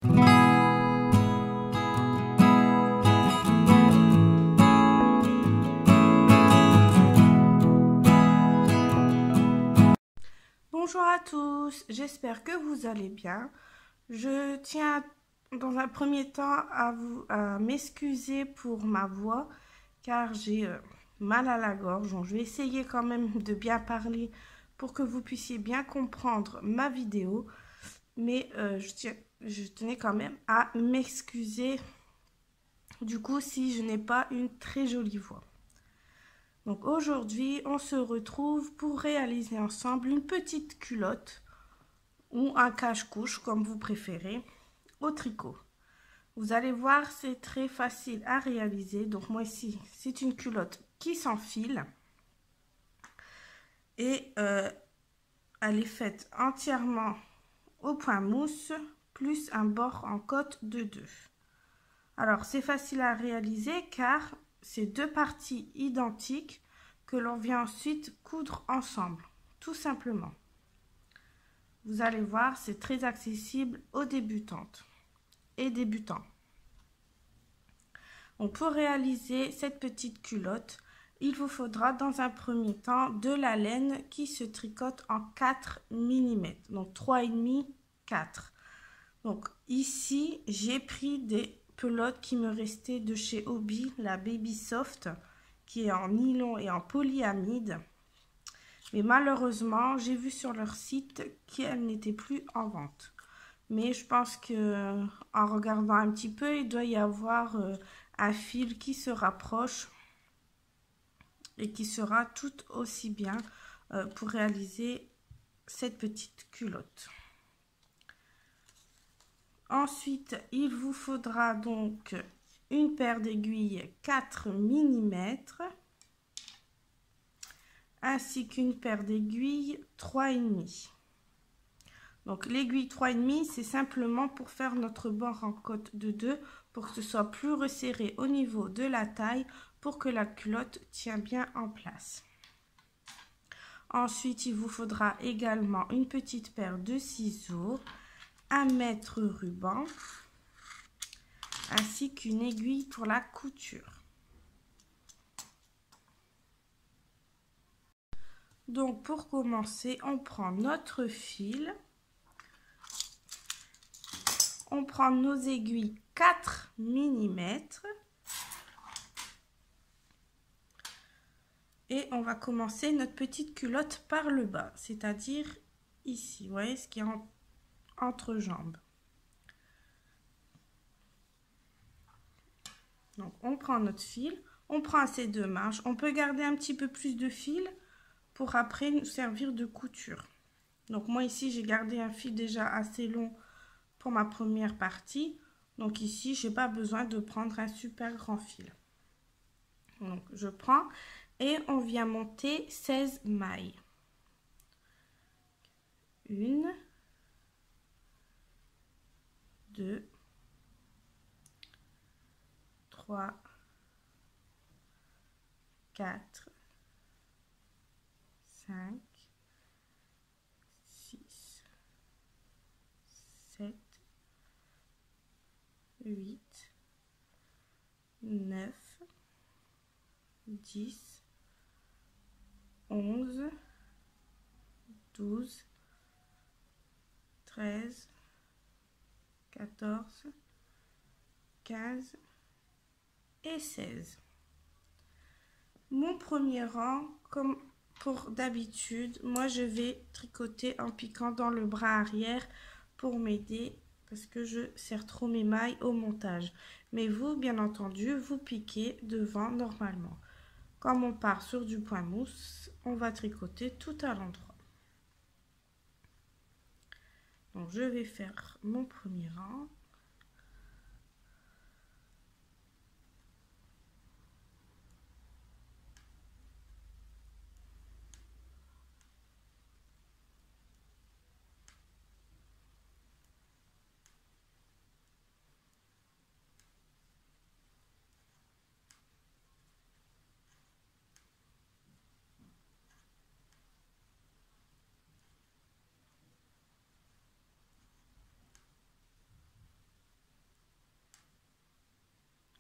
Bonjour à tous, j'espère que vous allez bien. Je tiens dans un premier temps à m'excuser pour ma voix car j'ai mal à la gorge. Donc, je vais essayer quand même de bien parler pour que vous puissiez bien comprendre ma vidéo. Mais je tenais quand même à m'excuser du coup si je n'ai pas une très jolie voix. Donc aujourd'hui, on se retrouve pour réaliser ensemble une petite culotte ou un cache-couche comme vous préférez au tricot. Vous allez voir, c'est très facile à réaliser. Donc moi ici, c'est une culotte qui s'enfile et elle est faite entièrement au point mousse plus un bord en côte de 2. Alors c'est facile à réaliser car c'est deux parties identiques que l'on vient ensuite coudre ensemble, tout simplement. Vous allez voir, c'est très accessible aux débutantes et débutants. Donc pour réaliser cette petite culotte, il vous faudra dans un premier temps de la laine qui se tricote en 4 mm, donc 3,5, 4. Donc ici, j'ai pris des pelotes qui me restaient de chez Hobbii, la Baby Soft, qui est en nylon et en polyamide. Mais malheureusement, j'ai vu sur leur site qu'elle n'était plus en vente. Mais je pense que en regardant un petit peu, il doit y avoir un fil qui se rapproche et qui sera tout aussi bien pour réaliser cette petite culotte. Ensuite, il vous faudra donc une paire d'aiguilles 4 mm ainsi qu'une paire d'aiguilles 3,5. Donc l'aiguille 3,5, c'est simplement pour faire notre bord en côte de 2 pour que ce soit plus resserré au niveau de la taille pour que la culotte tienne bien en place. Ensuite, il vous faudra également une petite paire de ciseaux, un mètre ruban ainsi qu'une aiguille pour la couture. Donc pour commencer, on prend notre fil, on prend nos aiguilles 4 mm et on va commencer notre petite culotte par le bas, c'est-à-dire ici, vous voyez ce qui est entre jambes. Donc on prend notre fil, on prend ces deux manches, on peut garder un petit peu plus de fil pour après nous servir de couture. Donc moi ici j'ai gardé un fil déjà assez long pour ma première partie, donc ici j'ai pas besoin de prendre un super grand fil. Donc je prends et on vient monter 16 mailles. 1, 2, 3, 4, 5, 6, 7, 8, 9, 10, 11, 12, 13, 14, 15 et 16. Mon premier rang, comme pour d'habitude, moi je vais tricoter en piquant dans le bras arrière pour m'aider parce que je serre trop mes mailles au montage. Mais vous, bien entendu, vous piquez devant normalement. Comme on part sur du point mousse, on va tricoter tout à l'endroit. Donc je vais faire mon premier rang.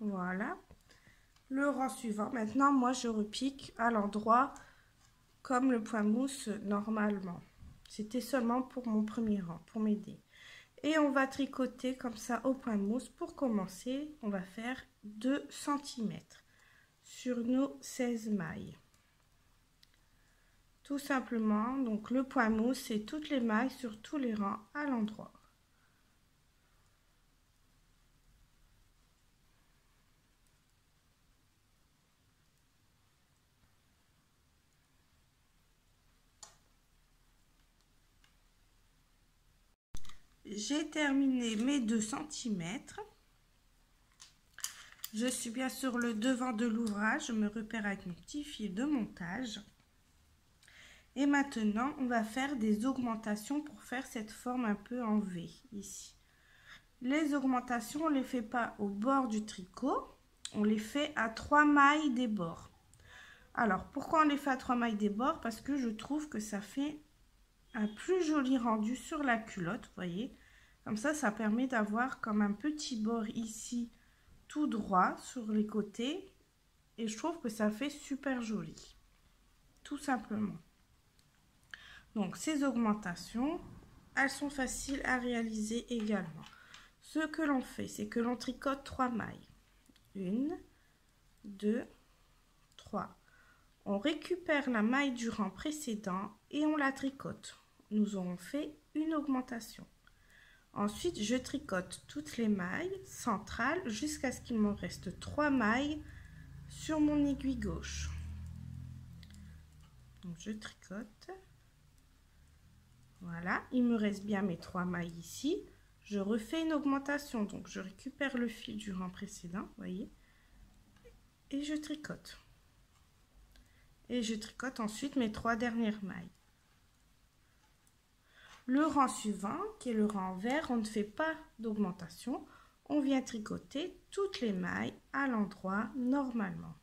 Voilà. Le rang suivant, maintenant moi je repique à l'endroit comme le point mousse normalement. C'était seulement pour mon premier rang, pour m'aider. Et on va tricoter comme ça au point mousse. Pour commencer, on va faire 2 cm sur nos 16 mailles. Tout simplement, donc le point mousse, c'est toutes les mailles sur tous les rangs à l'endroit. J'ai terminé mes 2 cm. Je suis bien sur le devant de l'ouvrage, je me repère avec mon petit fil de montage. Et maintenant, on va faire des augmentations pour faire cette forme un peu en V ici. Les augmentations, on ne les fait pas au bord du tricot, on les fait à 3 mailles des bords. Alors, pourquoi on les fait à 3 mailles des bords? Parce que je trouve que ça fait un plus joli rendu sur la culotte, vous voyez. Comme ça permet d'avoir comme un petit bord ici, tout droit sur les côtés. Et je trouve que ça fait super joli, tout simplement. Donc, ces augmentations, elles sont faciles à réaliser également. Ce que l'on fait, c'est que l'on tricote 3 mailles. 1, 2, 3. On récupère la maille du rang précédent et on la tricote. Nous aurons fait une augmentation. Ensuite, je tricote toutes les mailles centrales jusqu'à ce qu'il me reste 3 mailles sur mon aiguille gauche. Donc, je tricote. Voilà, il me reste bien mes 3 mailles ici. Je refais une augmentation, donc je récupère le fil du rang précédent, vous voyez, et je tricote. Et je tricote ensuite mes 3 dernières mailles. Le rang suivant, qui est le rang vert, on ne fait pas d'augmentation. On vient tricoter toutes les mailles à l'endroit normalement.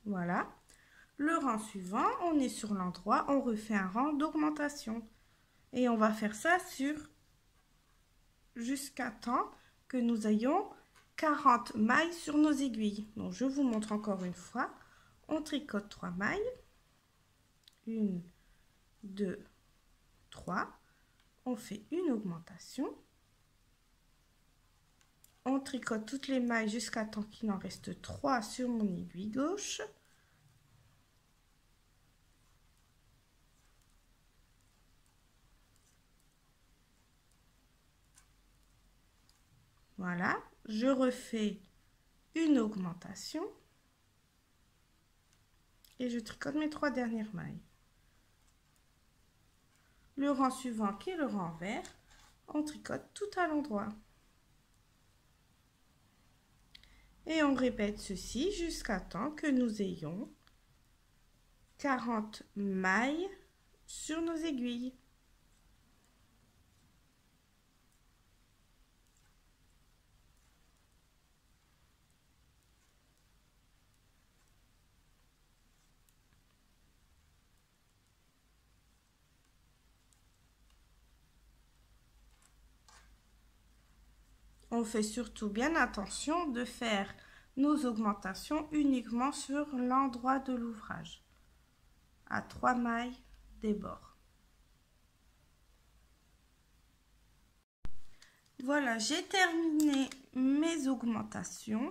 Voilà. Le rang suivant, on est sur l'endroit, on refait un rang d'augmentation. Et on va faire ça jusqu'à temps que nous ayons 40 mailles sur nos aiguilles. Donc, je vous montre encore une fois. On tricote 3 mailles. 1, 2, 3. On fait une augmentation. On tricote toutes les mailles jusqu'à temps qu'il en reste 3 sur mon aiguille gauche. Voilà, je refais une augmentation et je tricote mes 3 dernières mailles. Le rang suivant qui est le rang vert, on tricote tout à l'endroit. Et on répète ceci jusqu'à temps que nous ayons 40 mailles sur nos aiguilles. On fait surtout bien attention de faire nos augmentations uniquement sur l'endroit de l'ouvrage, à 3 mailles des bords. Voilà, j'ai terminé mes augmentations.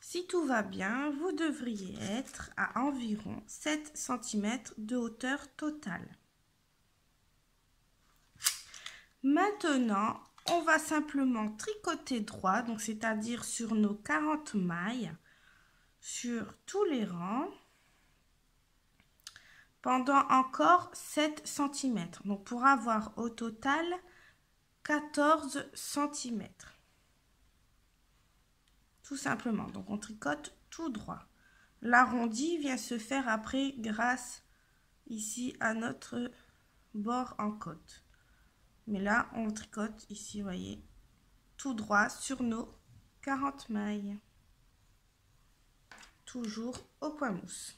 Si tout va bien, vous devriez être à environ 7 cm de hauteur totale. Maintenant, on va simplement tricoter droit, donc c'est-à-dire sur nos 40 mailles, sur tous les rangs, pendant encore 7 cm. Donc pour avoir au total 14 cm. Tout simplement, donc on tricote tout droit. L'arrondi vient se faire après grâce ici à notre bord en côte. Mais là, on tricote ici, vous voyez, tout droit sur nos 40 mailles. Toujours au point mousse.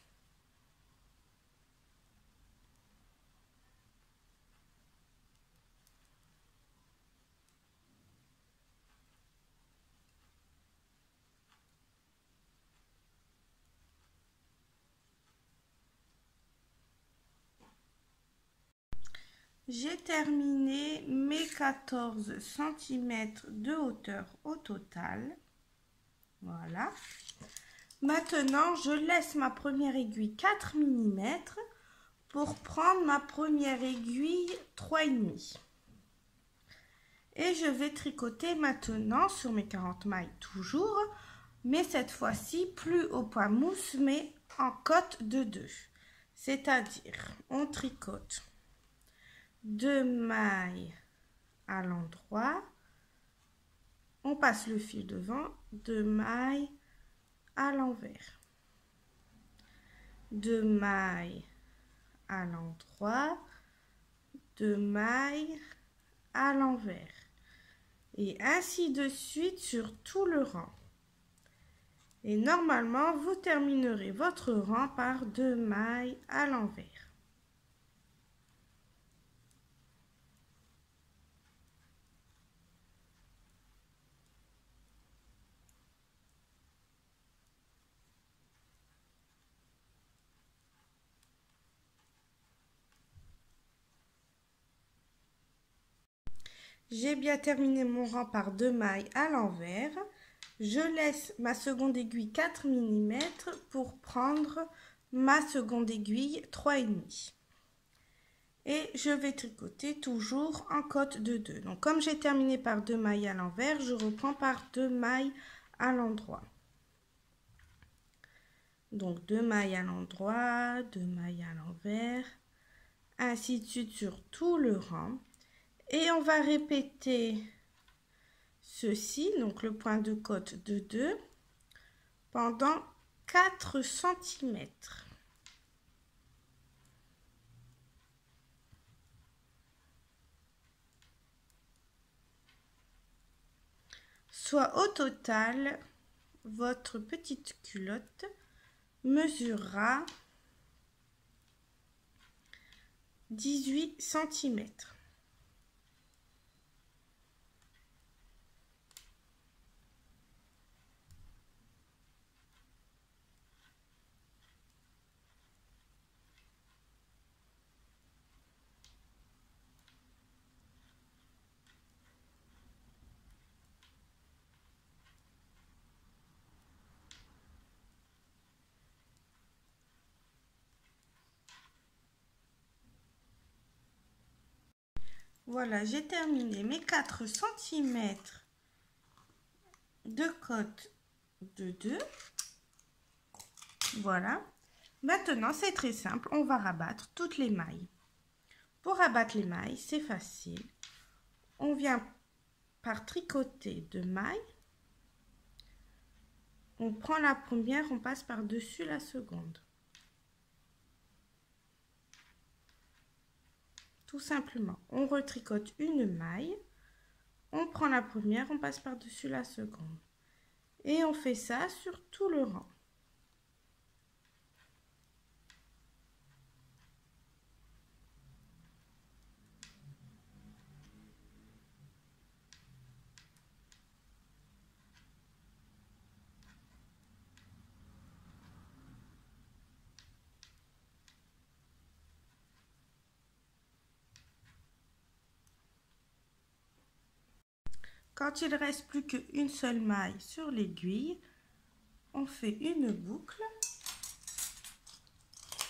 J'ai terminé mes 14 cm de hauteur au total. Voilà. Maintenant, je laisse ma première aiguille 4 mm pour prendre ma première aiguille 3,5. Et je vais tricoter maintenant sur mes 40 mailles toujours, mais cette fois-ci plus au point mousse, mais en cotte de 2. C'est-à-dire, on tricote 2 mailles à l'endroit, on passe le fil devant, 2 mailles à l'envers, 2 mailles à l'endroit, 2 mailles à l'envers, et ainsi de suite sur tout le rang. Et normalement, vous terminerez votre rang par 2 mailles à l'envers. J'ai bien terminé mon rang par 2 mailles à l'envers. Je laisse ma seconde aiguille 4 mm pour prendre ma seconde aiguille 3,5. Et je vais tricoter toujours en cotte de 2. Donc comme j'ai terminé par 2 mailles à l'envers, je reprends par 2 mailles à l'endroit. Donc 2 mailles à l'endroit, 2 mailles à l'envers, ainsi de suite sur tout le rang. Et on va répéter ceci, donc le point de cotte de 2, pendant 4 cm. Soit au total, votre petite culotte mesurera 18 cm. Voilà, j'ai terminé mes 4 cm de cotte de 2. Voilà. Maintenant, c'est très simple. On va rabattre toutes les mailles. Pour rabattre les mailles, c'est facile. On vient par tricoter 2 mailles. On prend la première, on passe par-dessus la seconde. Tout simplement, on retricote une maille, on prend la première, on passe par-dessus la seconde. Et on fait ça sur tout le rang. Quand il ne reste plus qu'une seule maille sur l'aiguille, on fait une boucle,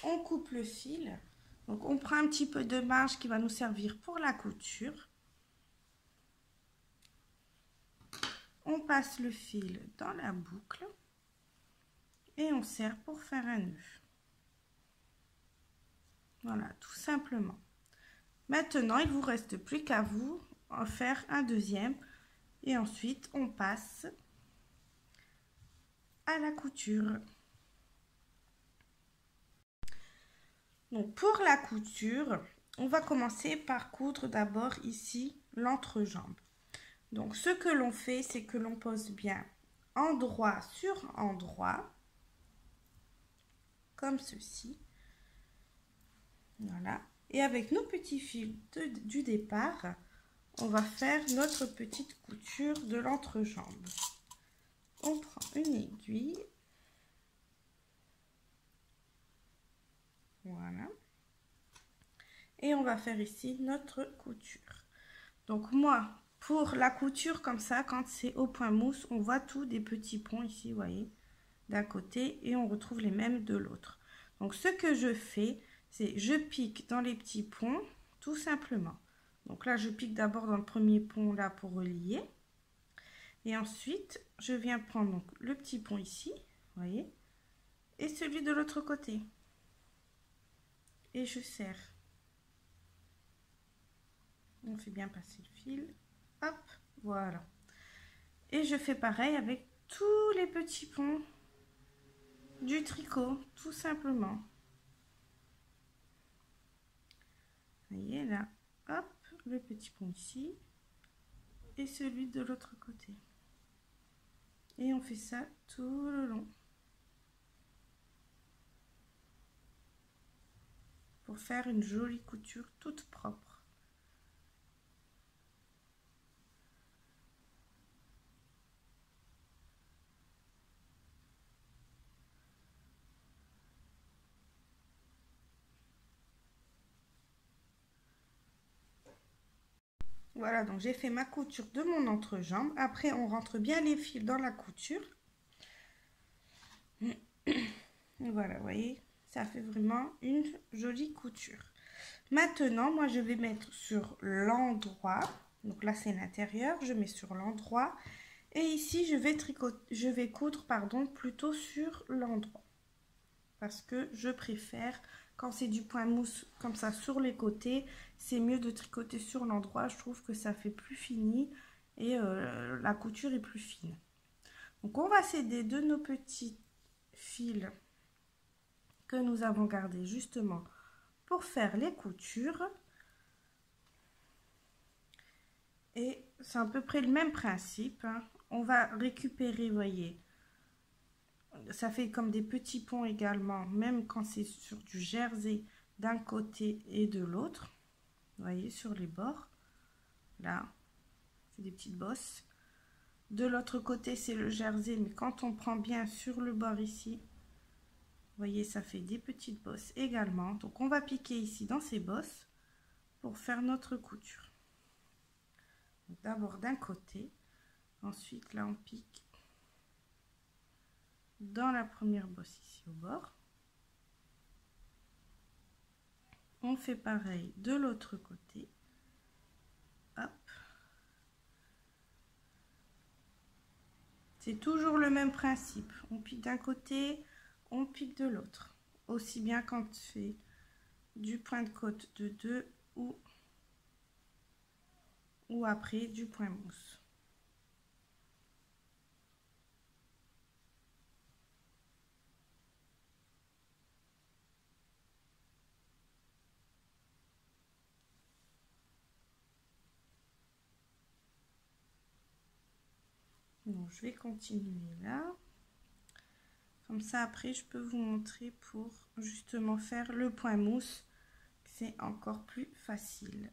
on coupe le fil, donc on prend un petit peu de marge qui va nous servir pour la couture. On passe le fil dans la boucle et on serre pour faire un nœud. Voilà, tout simplement. Maintenant, il ne vous reste plus qu'à vous en faire un deuxième. Et ensuite, on passe à la couture. Donc, pour la couture, on va commencer par coudre d'abord ici l'entrejambe. Donc ce que l'on fait, c'est que l'on pose bien endroit sur endroit, comme ceci. Voilà. Et avec nos petits fils du départ, on va faire notre petite couture de l'entrejambe. On prend une aiguille. Voilà. Et on va faire ici notre couture. Donc moi, pour la couture comme ça, quand c'est au point mousse, on voit tous des petits ponts ici, vous voyez, d'un côté et on retrouve les mêmes de l'autre. Donc ce que je fais, c'est je pique dans les petits ponts, tout simplement. Donc là, je pique d'abord dans le premier pont là pour relier. Et ensuite, je viens prendre donc le petit pont ici, vous voyez, et celui de l'autre côté. Et je serre. On fait bien passer le fil. Hop, voilà. Et je fais pareil avec tous les petits ponts du tricot, tout simplement. Vous voyez là, hop, le petit pont ici et celui de l'autre côté. Et on fait ça tout le long. Pour faire une jolie couture toute propre. Voilà, donc j'ai fait ma couture de mon entrejambe. Après, on rentre bien les fils dans la couture. Voilà, vous voyez, ça fait vraiment une jolie couture. Maintenant, moi, je vais mettre sur l'endroit. Donc là, c'est l'intérieur. Je mets sur l'endroit. Et ici, je vais coudre, pardon, plutôt sur l'endroit. Parce que je préfère, quand c'est du point mousse comme ça sur les côtés, c'est mieux de tricoter sur l'endroit. Je trouve que ça fait plus fini et la couture est plus fine. Donc, on va s'aider de nos petits fils que nous avons gardés justement pour faire les coutures. Et c'est à peu près le même principe, hein. On va récupérer, vous voyez, ça fait comme des petits ponts également, même quand c'est sur du jersey d'un côté et de l'autre. Vous voyez, sur les bords, là, c'est des petites bosses. De l'autre côté, c'est le jersey, mais quand on prend bien sur le bord ici, vous voyez, ça fait des petites bosses également. Donc, on va piquer ici dans ces bosses pour faire notre couture. D'abord d'un côté, ensuite là, on pique dans la première bosse ici au bord. On fait pareil de l'autre côté. Hop. C'est toujours le même principe. On pique d'un côté, on pique de l'autre. Aussi bien quand c'est du point de côte de 2 ou après du point mousse. Donc, je vais continuer là. Comme ça, après, je peux vous montrer pour justement faire le point mousse. C'est encore plus facile.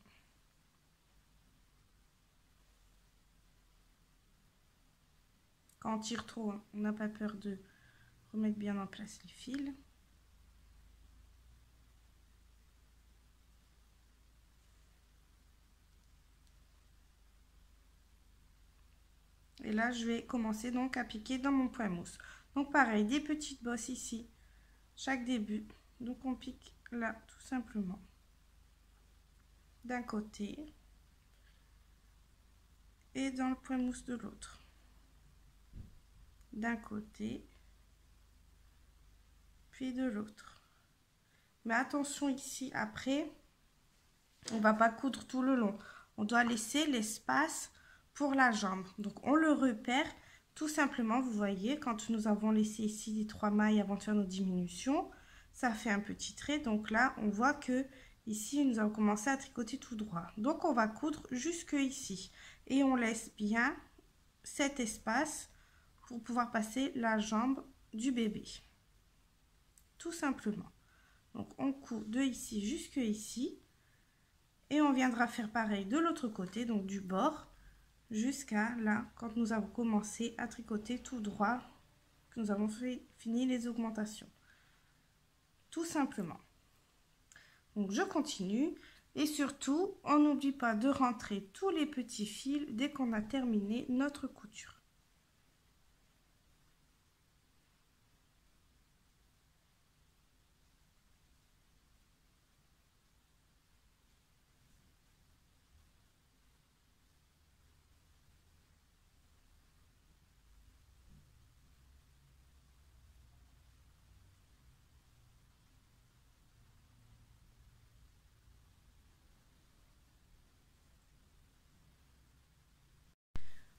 Quand on tire trop, on n'a pas peur de remettre bien en place les fils. Et là, je vais commencer donc à piquer dans mon point mousse. Donc pareil, des petites bosses ici, chaque début. Donc on pique là, tout simplement. D'un côté. Et dans le point mousse de l'autre. D'un côté. Puis de l'autre. Mais attention ici, après, on va pas coudre tout le long. On doit laisser l'espace pour la jambe. Donc on le repère tout simplement, vous voyez, quand nous avons laissé ici les 3 mailles avant de faire nos diminutions, ça fait un petit trait. Donc là, on voit que Ici, nous allons commencer à tricoter tout droit. Donc, on va coudre jusque ici. Et on laisse bien cet espace pour pouvoir passer la jambe du bébé. Tout simplement. Donc, on coud de ici jusque ici. Et on viendra faire pareil de l'autre côté, donc du bord jusqu'à là, quand nous avons commencé à tricoter tout droit, que nous avons fini les augmentations. Tout simplement. Donc, je continue. Et surtout, on n'oublie pas de rentrer tous les petits fils dès qu'on a terminé notre couture.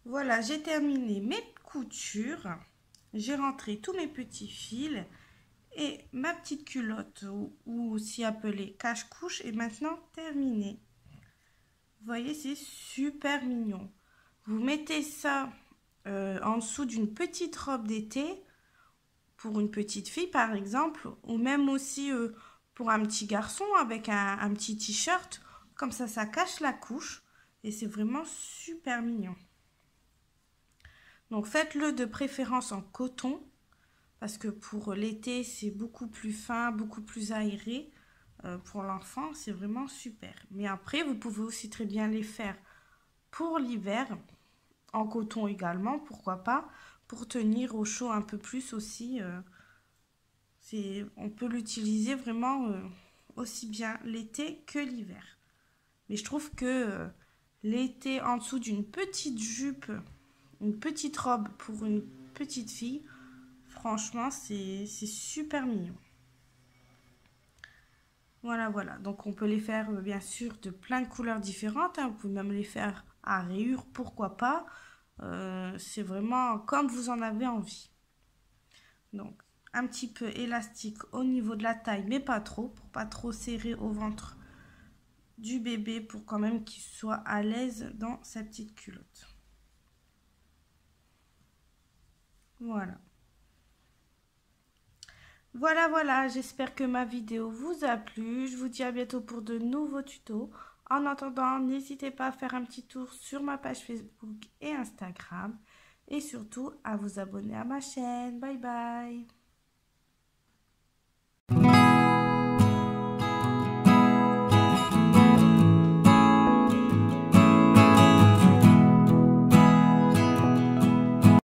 Voilà, j'ai terminé mes coutures. J'ai rentré tous mes petits fils et ma petite culotte ou aussi appelée cache-couche est maintenant terminée. Vous voyez, c'est super mignon. Vous mettez ça en dessous d'une petite robe d'été pour une petite fille par exemple, ou même aussi pour un petit garçon avec un petit t-shirt. Comme ça cache la couche et c'est vraiment super mignon. Donc faites-le de préférence en coton parce que pour l'été c'est beaucoup plus fin, beaucoup plus aéré. Pour l'enfant c'est vraiment super. Mais après vous pouvez aussi très bien les faire pour l'hiver, en coton également, pourquoi pas, pour tenir au chaud un peu plus aussi. On peut l'utiliser vraiment aussi bien l'été que l'hiver. Mais je trouve que l'été en dessous d'une petite jupe, une petite robe pour une petite fille, franchement, c'est super mignon. Voilà, voilà. Donc, on peut les faire, bien sûr, de plein de couleurs différentes. Hein. Vous pouvez même les faire à rayures, pourquoi pas. C'est vraiment comme vous en avez envie. Donc, un petit peu élastique au niveau de la taille, mais pas trop, pour pas trop serrer au ventre du bébé, pour quand même qu'il soit à l'aise dans sa petite culotte. Voilà. Voilà, voilà, j'espère que ma vidéo vous a plu. Je vous dis à bientôt pour de nouveaux tutos. En attendant, n'hésitez pas à faire un petit tour sur ma page Facebook et Instagram. Et surtout, à vous abonner à ma chaîne. Bye bye.